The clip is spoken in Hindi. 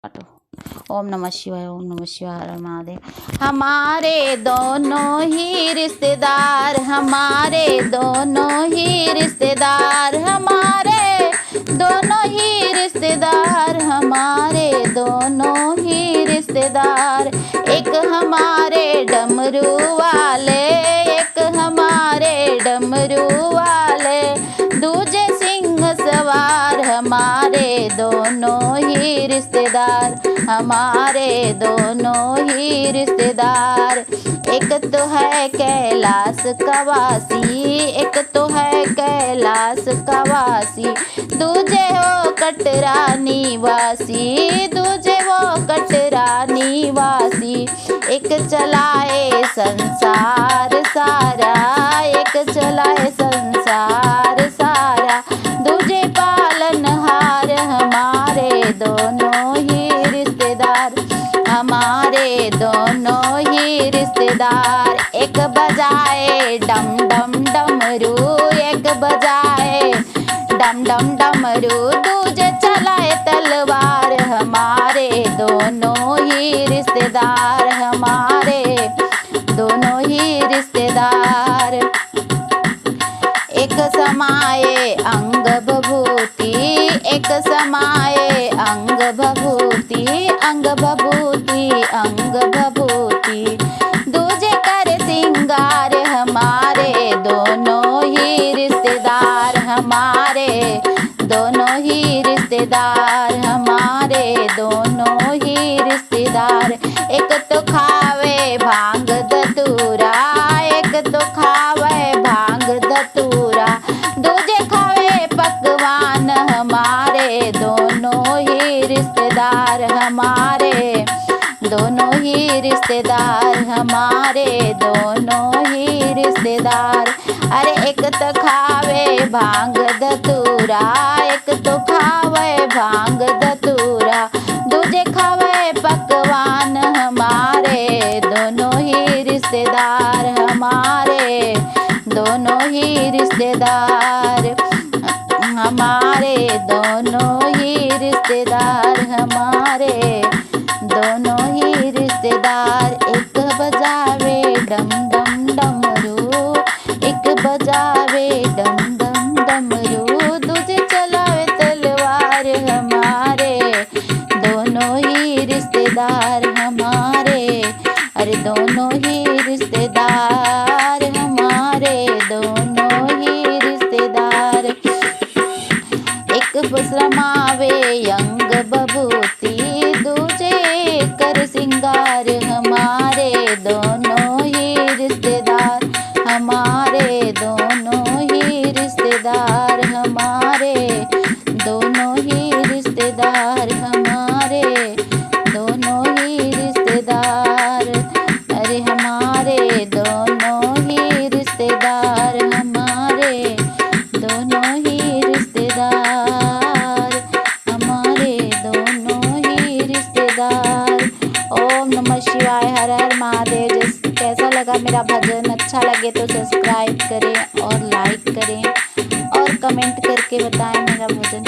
ओम नमः शिवाय, ओम नमः शिवाय, हर हर महादेव। हमारे दोनों ही रिश्तेदार, हमारे दोनों ही रिश्तेदार, हमारे दोनों ही रिश्तेदार, हमारे दोनों ही रिश्तेदार। एक हमारे डमरू वाले, एक हमारे डमरू वाले, दूजे सिंह सवार, हमारे दोनों ही रिश्तेदार, हमारे दोनों ही रिश्तेदार। एक तो है कैलाश कवासी, एक तो है कैलाश कवासी, दूजे हो कटरा निवासी, दूजे वो कटरा निवासी। एक चलाए संसार सारा, एक चलाए संसार सारा, दूजे पालनहार, हमारे दोनों ही रिश्तेदार, हमारे दोनों ही रिश्तेदार। एक बजाए डम डम डमरू, एक बजाए डम डम डमरू, दूजे चलाए तलवार, हमारे दोनों ही रिश्तेदार, हमारे दोनों ही रिश्तेदार। एक समाये अंग भभूति, एक समाये अंग भभूति, अंग भभूति, अंग भभूति, दूजे कर सिंगार, हमारे दोनों ही रिश्तेदार, हमारे दोनों ही रिश्तेदार, हमारे दोनों ही रिश्तेदार। एक तो खावे भांग धतूरा, एक तो खावे भांग धतूरा, दूजे खावे पकवान, हमारे दोनों ही रिश्तेदार, हमारे दोनों ही रिश्तेदार, हमारे दोनों ही रिश्तेदार। अरे एक तो खावे भांग धतूरा, एक तो खावे भांग धतूरा, दूजे खावे पकवान, हमारे दोनों ही रिश्तेदार, हमारे दोनों ही रिश्तेदार, हमारे दोनों ही रिश्तेदार, हमारे दोनों ही रिश्तेदार। एक बजावे डम डम डमरू, एक बजावे डम डम डमरू, दूजे चलावे तलवार, हमारे दोनों ही रिश्तेदार, हमारे अरे दोनों ही रिश्तेदार, हमारे दोनों ही रिश्तेदार। एक रमावे अंग भभूति, दूजे कर सिंगार, हमारे दोनों ही रिश्तेदार, हमारे दोनों ही रिश्तेदार, हमारे दोनों ही रिश्तेदार, हमारे दोनों ही रिश्तेदार। अरे हमारे दोनों ही रिश्तेदार, हमारे दोनों ही रिश्तेदार, हमारे दोनों ही रिश्तेदार। ओम नमः शिवाय, हर हर महादेव। कैसा लगा मेरा भजन? अच्छा लगे तो सब्सक्राइब करें और लाइक करें और कमेंट करके बताएं मेरा भजन